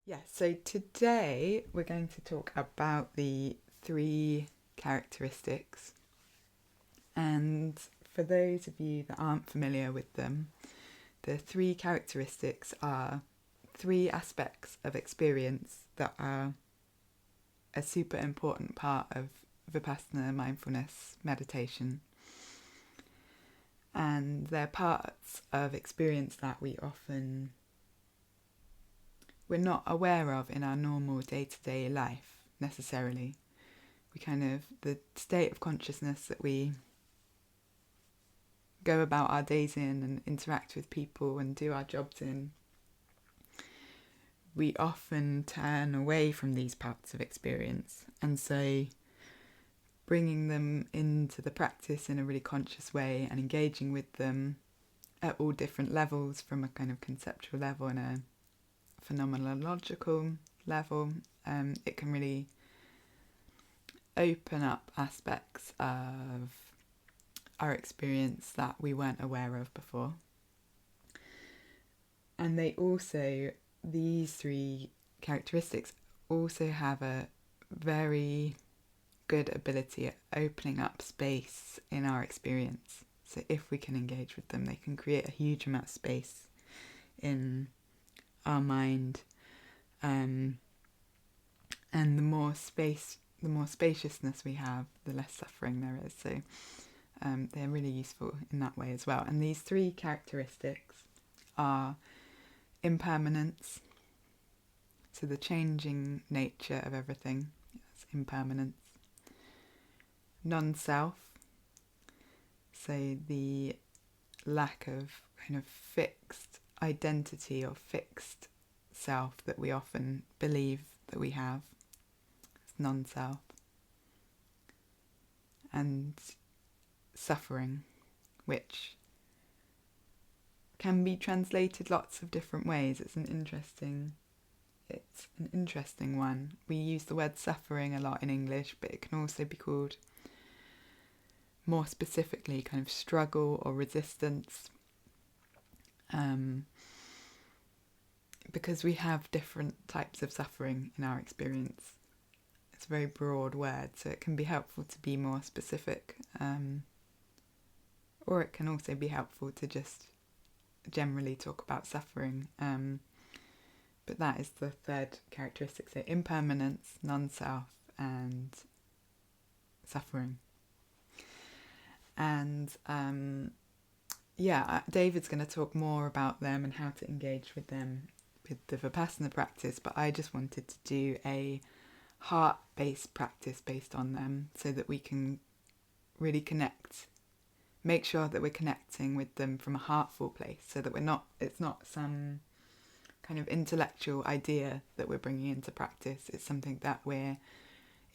Yeah, so today we're going to talk about the three characteristics. And for those of you that aren't familiar with them, the three characteristics are three aspects of experience that are a super important part of Vipassana mindfulness meditation. And they're parts of experience that we're not aware of in our normal day-to-day life necessarily. The state of consciousness that we go about our days in and interact with people and do our jobs in, we often turn away from these parts of experience. And so bringing them into the practice in a really conscious way and engaging with them at all different levels, from a kind of conceptual level and a phenomenological level, it can really open up aspects of our experience that we weren't aware of before. And these three characteristics also have a very good ability at opening up space in our experience. So if we can engage with them, they can create a huge amount of space in our mind. And the more spaciousness we have, the less suffering there is. So they're really useful in that way as well. And these three characteristics are impermanence, so the changing nature of everything, that's impermanence. Non-self, so the lack of kind of fixed identity or fixed self that we often believe that we have. It's non-self. And suffering, which can be translated lots of different ways. It's an interesting one. We use the word suffering a lot in English, but it can also be called, more specifically, kind of struggle or resistance, because we have different types of suffering in our experience. It's a very broad word, so it can be helpful to be more specific, or it can also be helpful to just generally talk about suffering. But that is the third characteristic, so impermanence, non-self, and suffering. And David's going to talk more about them and how to engage with them with the Vipassana practice, but I just wanted to do a heart-based practice based on them so that we can really make sure that we're connecting with them from a heartful place, so that it's not some kind of intellectual idea that we're bringing into practice. It's something that we're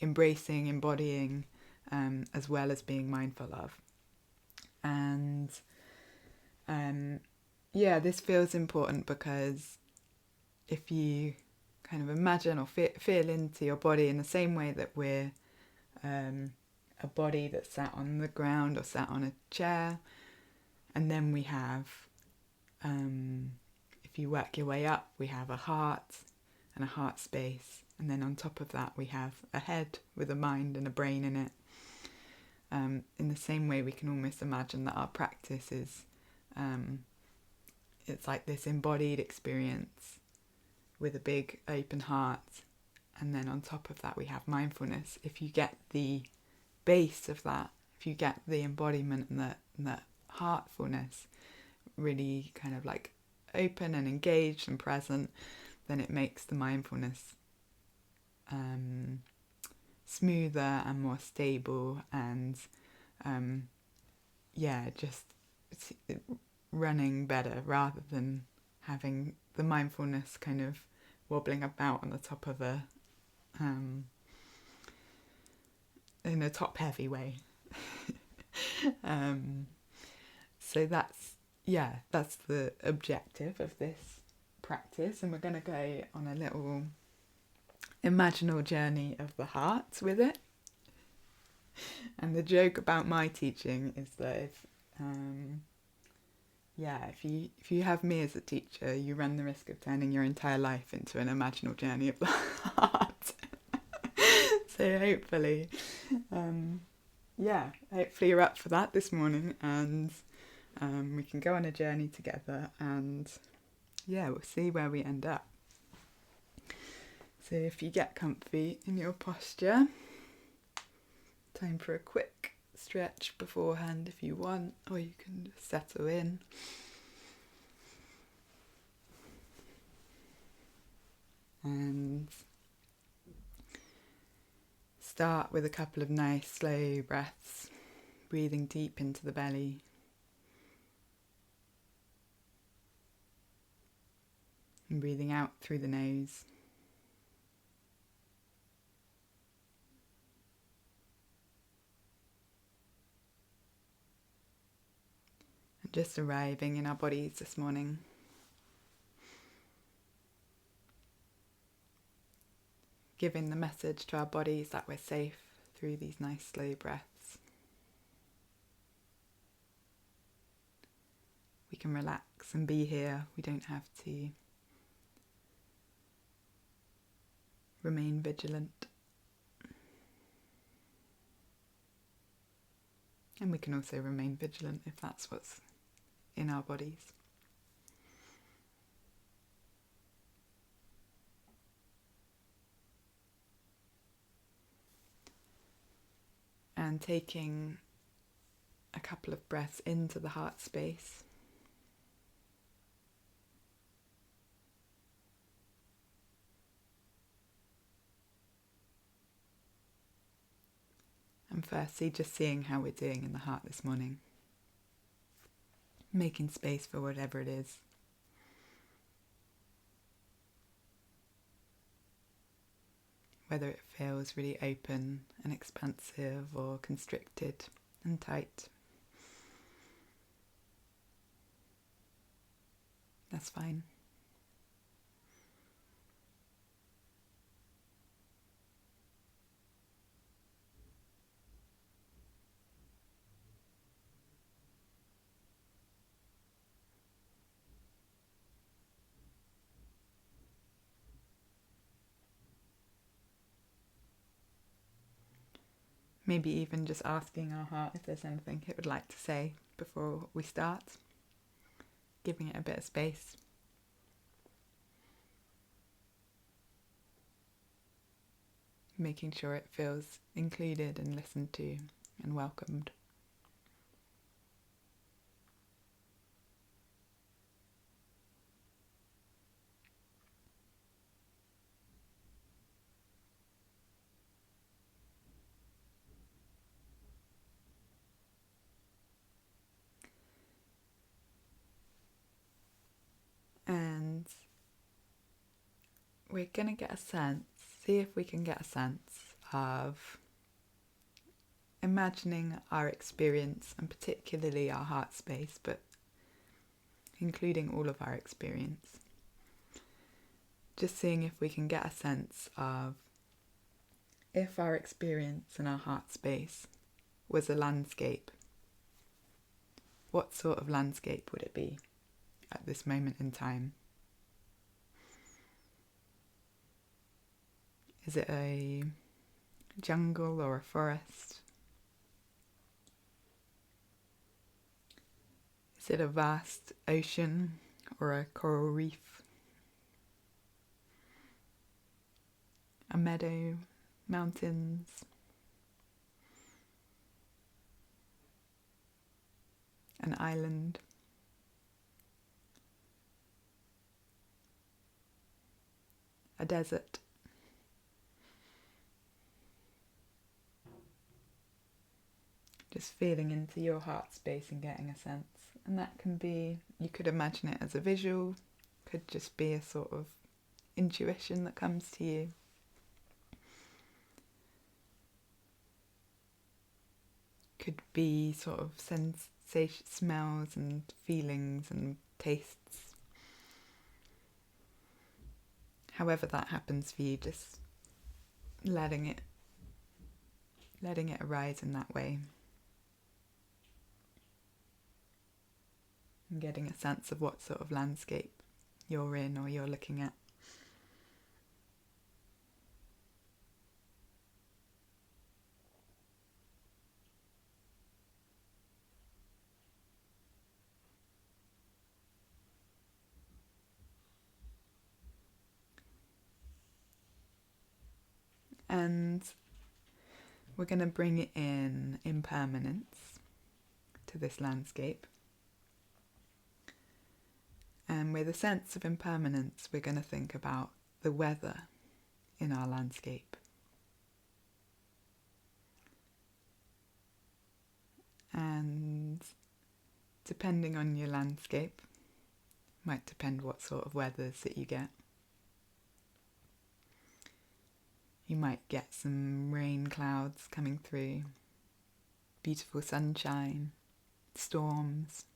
embracing, embodying, as well as being mindful of. And this feels important because if you kind of imagine or feel into your body in the same way that we're a body that's sat on the ground or sat on a chair, and then we have, if you work your way up, we have a heart and a heart space, and then on top of that we have a head with a mind and a brain in it. In the same way, we can almost imagine that our practice is, it's like this embodied experience with a big open heart, and then on top of that we have mindfulness. If you get the base of that, if you get the embodiment and the heartfulness really kind of like open and engaged and present, then it makes the mindfulness smoother and more stable, and just running better, rather than having the mindfulness kind of wobbling about on the top of in a top heavy way. So that's the objective of this practice, and we're going to go on a little imaginal journey of the heart with it. And the joke about my teaching is that if you have me as a teacher, you run the risk of turning your entire life into an imaginal journey of the heart. So hopefully, hopefully you're up for that this morning, and we can go on a journey together, and we'll see where we end up. So if you get comfy in your posture, time for a quick stretch beforehand if you want, or you can just settle in. And start with a couple of nice slow breaths, breathing deep into the belly. And breathing out through the nose. And just arriving in our bodies this morning. Giving the message to our bodies that we're safe through these nice slow breaths. We can relax and be here. We don't have to remain vigilant. And we can also remain vigilant if that's what's in our bodies. And taking a couple of breaths into the heart space. And firstly, just seeing how we're doing in the heart this morning. Making space for whatever it is. Whether it feels really open and expansive or constricted and tight. That's fine. Maybe even just asking our heart if there's anything it would like to say before we start. Giving it a bit of space. Making sure it feels included and listened to and welcomed. And we're going to get a sense, see if we can get a sense of imagining our experience, and particularly our heart space, but including all of our experience. Just seeing if we can get a sense of if our experience in our heart space was a landscape, what sort of landscape would it be at this moment in time? Is it a jungle or a forest? Is it a vast ocean or a coral reef? A meadow, mountains? An island? A desert? Just feeling into your heart space and getting a sense. And that can be, you could imagine it as a visual, could just be a sort of intuition that comes to you. Could be sort of sensation, smells and feelings and tastes. However that happens for you, just letting it arise in that way. and getting a sense of what sort of landscape you're in or you're looking at. And we're going to bring in impermanence to this landscape. And with a sense of impermanence, we're going to think about the weather in our landscape. And depending on your landscape, might depend what sort of weathers that you get. You might get some rain clouds coming through, beautiful sunshine, storms.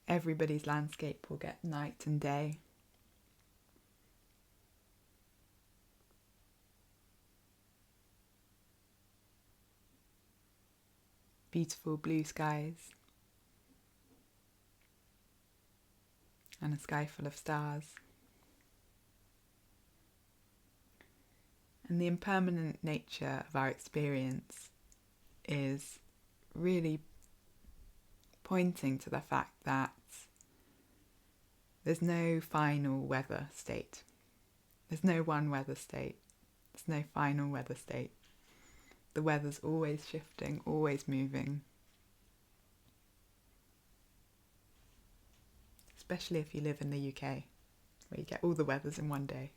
Everybody's landscape will get night and day. Beautiful blue skies and a sky full of stars. And the impermanent nature of our experience is really pointing to the fact that there's no final weather state. There's no one weather state. There's no final weather state. The weather's always shifting, always moving. Especially if you live in the UK, where you get all the weathers in one day.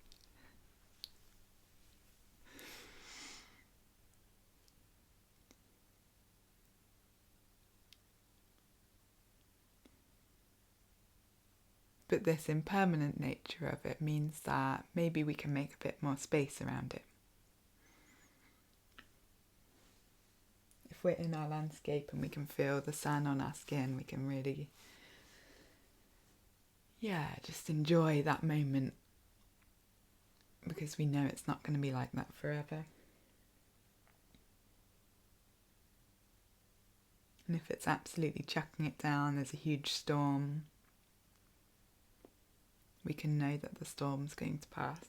But this impermanent nature of it means that maybe we can make a bit more space around it. If we're in our landscape and we can feel the sun on our skin, we can really, just enjoy that moment, because we know it's not going to be like that forever. And if it's absolutely chucking it down, there's a huge storm, we can know that the storm's going to pass.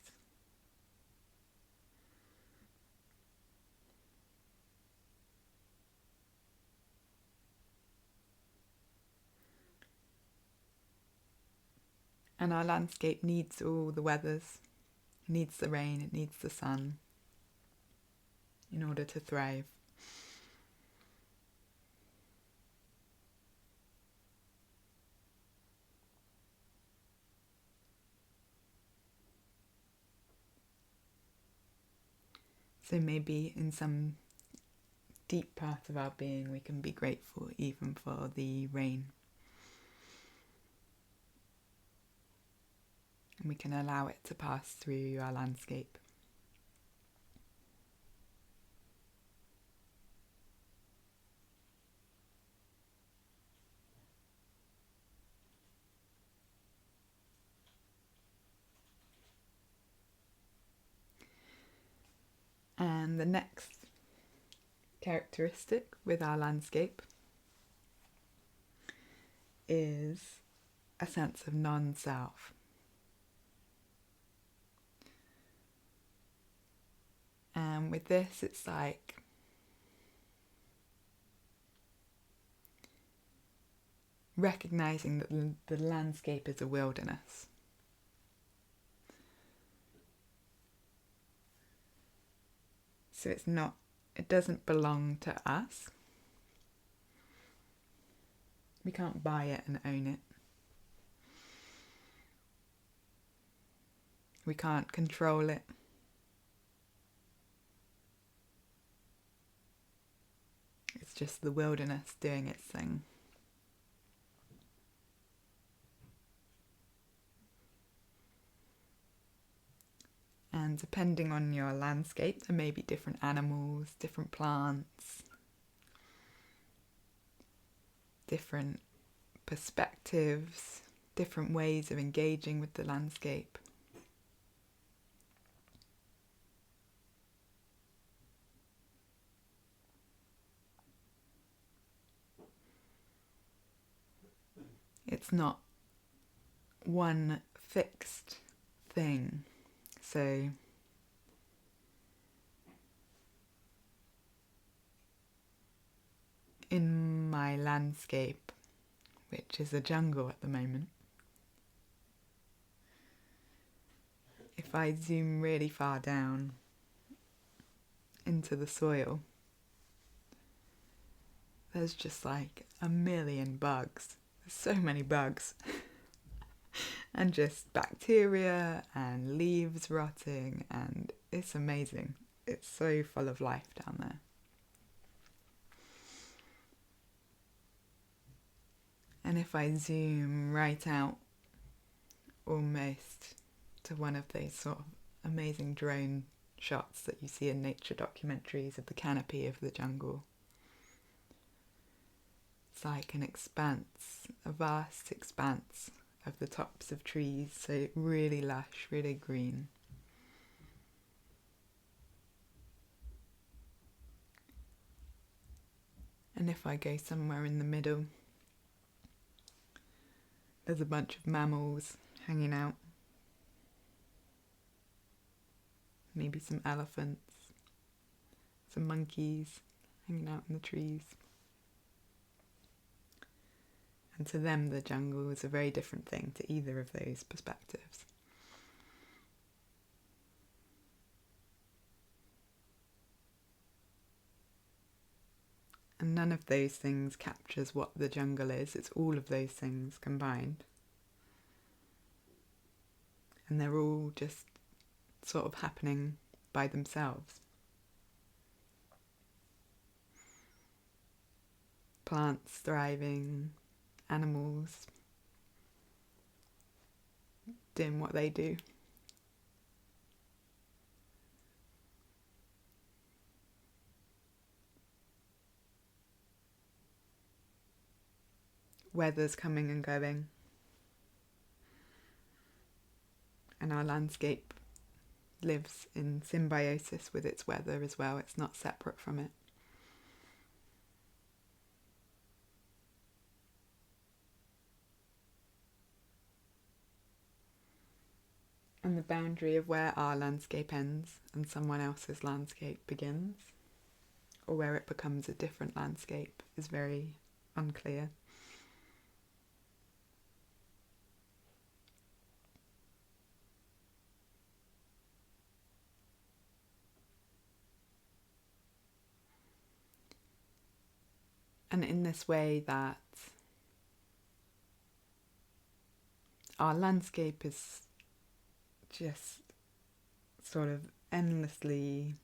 And our landscape needs all the weathers. It needs the rain, it needs the sun in order to thrive. So maybe in some deep part of our being we can be grateful even for the rain. And we can allow it to pass through our landscape. And the next characteristic with our landscape is a sense of non-self. And with this, it's like recognizing that the landscape is a wilderness. So it doesn't belong to us. We can't buy it and own it. We can't control it. It's just the wilderness doing its thing. And depending on your landscape, there may be different animals, different plants, different perspectives, different ways of engaging with the landscape. It's not one fixed thing. So in my landscape, which is a jungle at the moment, if I zoom really far down into the soil, there's just like a million bugs. There's so many bugs. And just bacteria and leaves rotting, and it's amazing. It's so full of life down there. And if I zoom right out almost to one of those sort of amazing drone shots that you see in nature documentaries of the canopy of the jungle, it's like an expanse, a vast expanse of the tops of trees, so really lush, really green. And if I go somewhere in the middle, there's a bunch of mammals hanging out. Maybe some elephants, some monkeys hanging out in the trees. And to them, the jungle is a very different thing to either of those perspectives. And none of those things captures what the jungle is. It's all of those things combined. And they're all just sort of happening by themselves. Plants thriving, animals doing what they do. Weather's coming and going. And our landscape lives in symbiosis with its weather as well. It's not separate from it. And the boundary of where our landscape ends and someone else's landscape begins, or where it becomes a different landscape, is very unclear. And in this way that our landscape is just sort of endlessly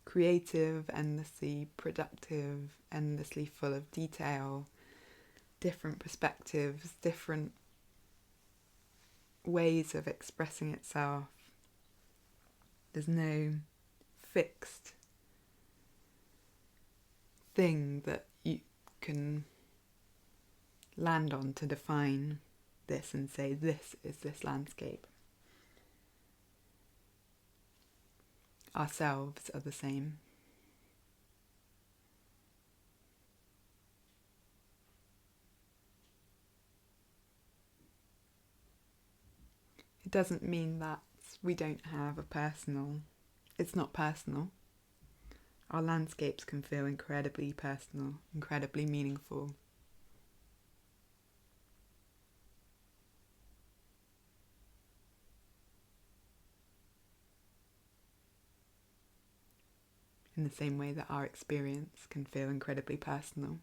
creative, endlessly productive, endlessly full of detail, different perspectives, different ways of expressing itself. There's no fixed thing that you can land on to define this and say this is this landscape. Ourselves are the same. It doesn't mean that we don't have a personal, it's not personal. Our landscapes can feel incredibly personal, incredibly meaningful. In the same way that our experience can feel incredibly personal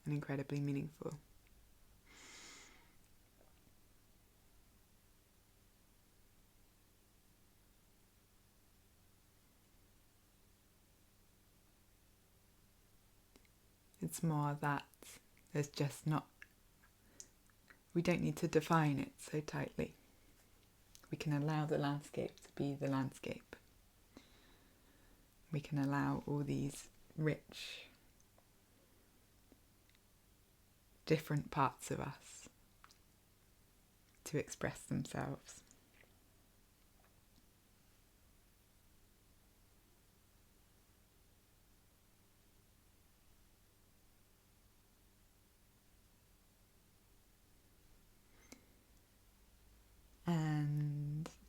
and incredibly meaningful. It's more that there's just not, we don't need to define it so tightly. We can allow the landscape to be the landscape. We can allow all these rich, different parts of us to express themselves.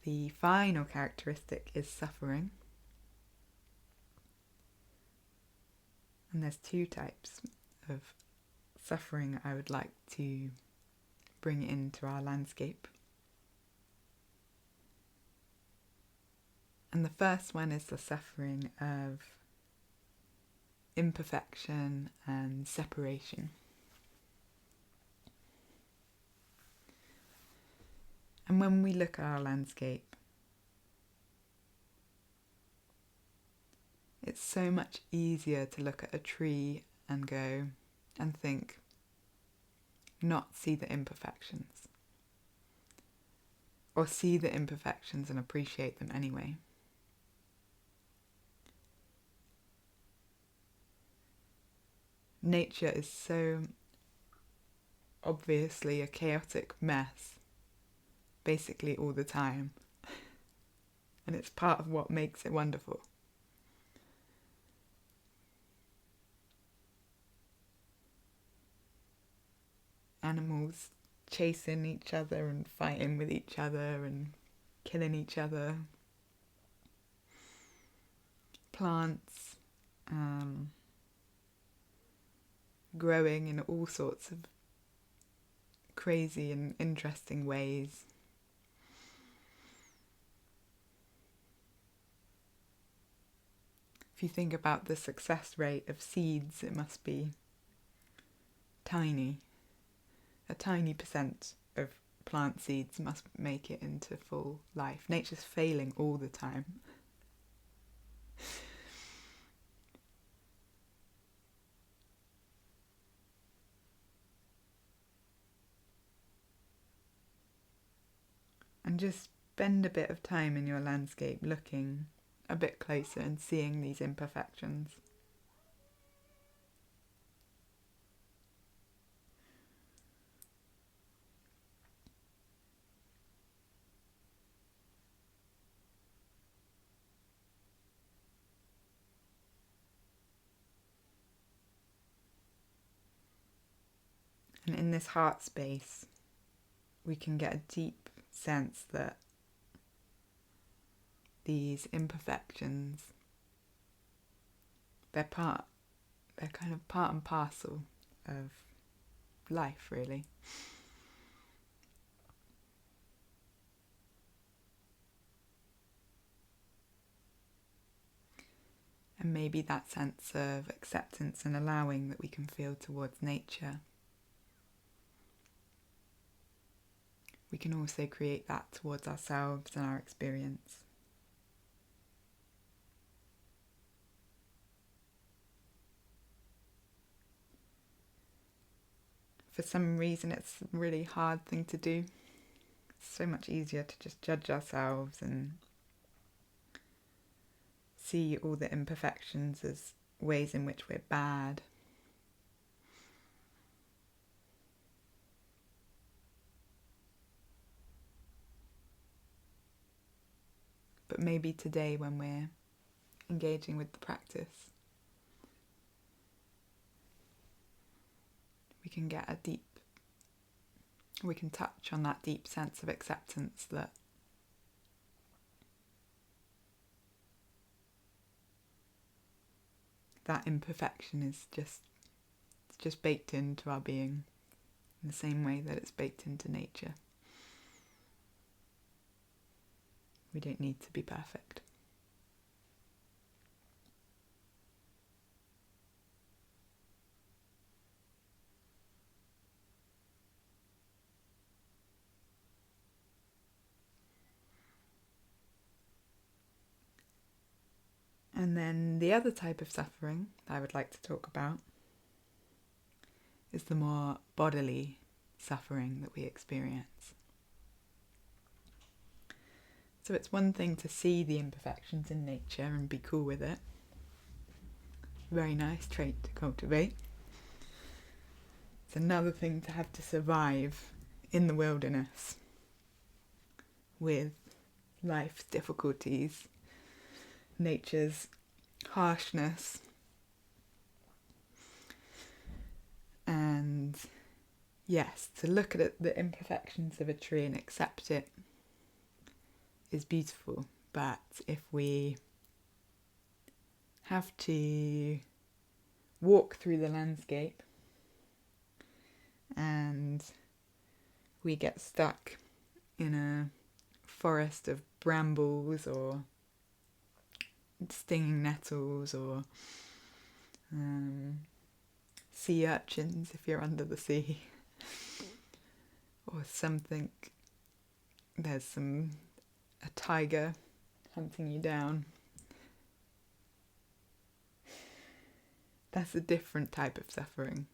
the final characteristic is suffering. And there's two types of suffering I would like to bring into our landscape. And the first one is the suffering of imperfection and separation. And when we look at our landscape, it's so much easier to look at a tree and go and think, not see the imperfections. Or see the imperfections and appreciate them anyway. Nature is so obviously a chaotic mess, basically all the time. And it's part of what makes it wonderful. Animals chasing each other and fighting with each other and killing each other. Plants growing in all sorts of crazy and interesting ways. If you think about the success rate of seeds, it must be tiny. A tiny percent of plant seeds must make it into full life. Nature's failing all the time. And just spend a bit of time in your landscape looking a bit closer and seeing these imperfections. And in this heart space, we can get a deep sense that these imperfections, they're kind of part and parcel of life, really. And maybe that sense of acceptance and allowing that we can feel towards nature, we can also create that towards ourselves and our experience. For some reason, it's a really hard thing to do. It's so much easier to just judge ourselves and see all the imperfections as ways in which we're bad. But maybe today, when we're engaging with the practice, we can touch on that deep sense of acceptance that imperfection is just baked into our being in the same way that it's baked into nature. We don't need to be perfect. And then the other type of suffering that I would like to talk about is the more bodily suffering that we experience. So it's one thing to see the imperfections in nature and be cool with it. Very nice trait to cultivate. It's another thing to have to survive in the wilderness with life's difficulties, nature's harshness, and yes, to look at the imperfections of a tree and accept it is beautiful, but if we have to walk through the landscape and we get stuck in a forest of brambles or stinging nettles or sea urchins if you're under the sea, or something, there's a tiger hunting you down. That's a different type of suffering.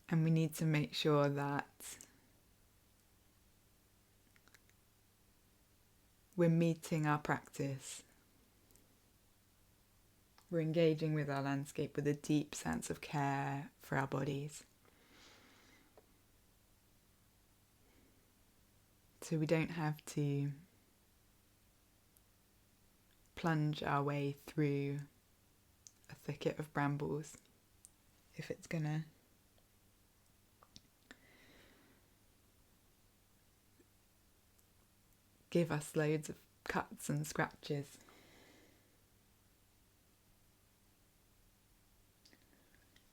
And we need to make sure that we're meeting our practice. We're engaging with our landscape with a deep sense of care for our bodies. So we don't have to plunge our way through a thicket of brambles if it's gonna give us loads of cuts and scratches.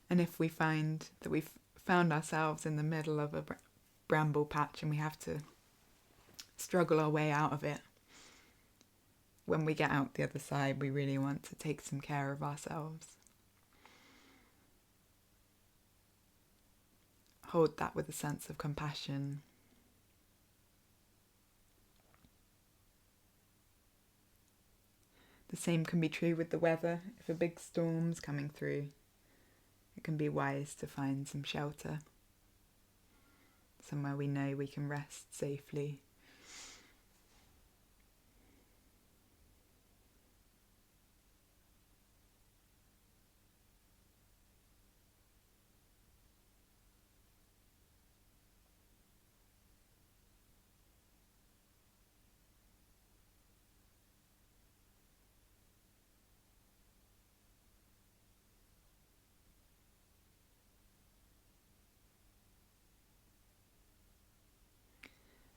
And if we find that we've found ourselves in the middle of a bramble patch and we have to struggle our way out of it, when we get out the other side, we really want to take some care of ourselves. Hold that with a sense of compassion. The same can be true with the weather. If a big storm's coming through, it can be wise to find some shelter, somewhere we know we can rest safely.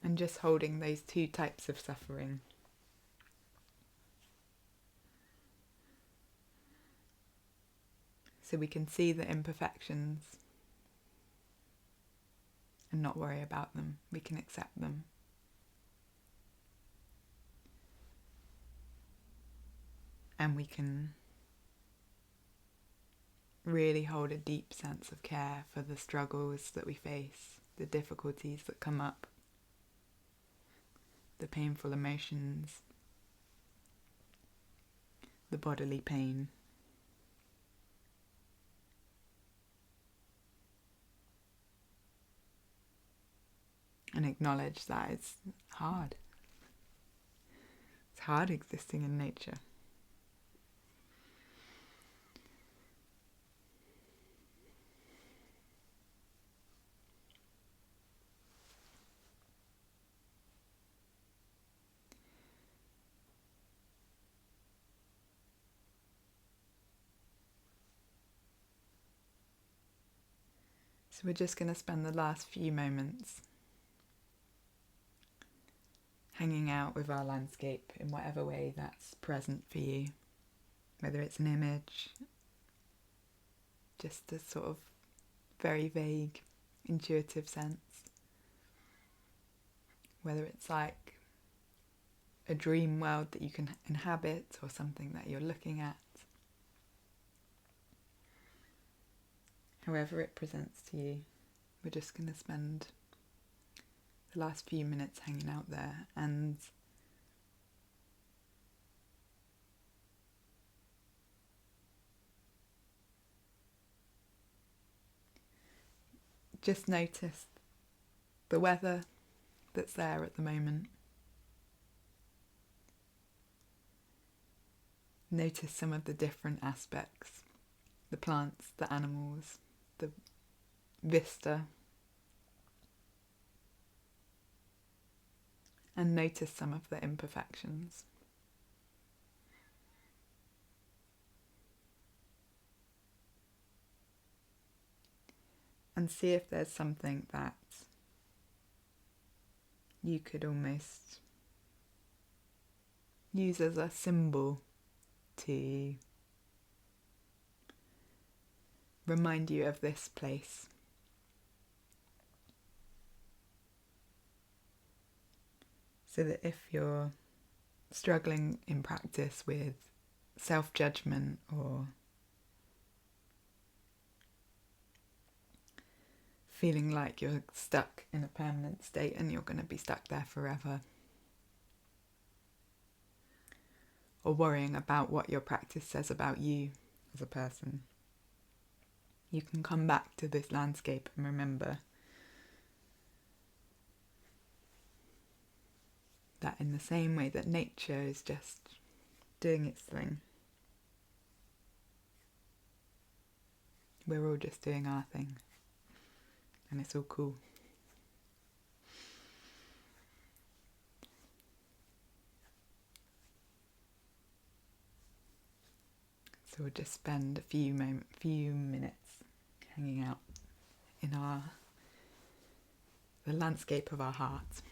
And just holding those two types of suffering. So we can see the imperfections and not worry about them. We can accept them. And we can really hold a deep sense of care for the struggles that we face, the difficulties that come up, the painful emotions, the bodily pain. And acknowledge that it's hard. It's hard existing in nature. So we're just going to spend the last few moments hanging out with our landscape in whatever way that's present for you, whether it's an image, just a sort of very vague, intuitive sense, whether it's like a dream world that you can inhabit or something that you're looking at. However it presents to you, we're just going to spend the last few minutes hanging out there and just notice the weather that's there at the moment. Notice some of the different aspects, the plants, the animals, the vista. And notice some of the imperfections. And see if there's something that you could almost use as a symbol to remind you of this place. So that if you're struggling in practice with self-judgment or feeling like you're stuck in a permanent state and you're going to be stuck there forever, or worrying about what your practice says about you as a person, you can come back to this landscape and remember that in the same way that nature is just doing its thing, we're all just doing our thing, and it's all cool. So we'll just spend a few minutes hanging out in the landscape of our heart.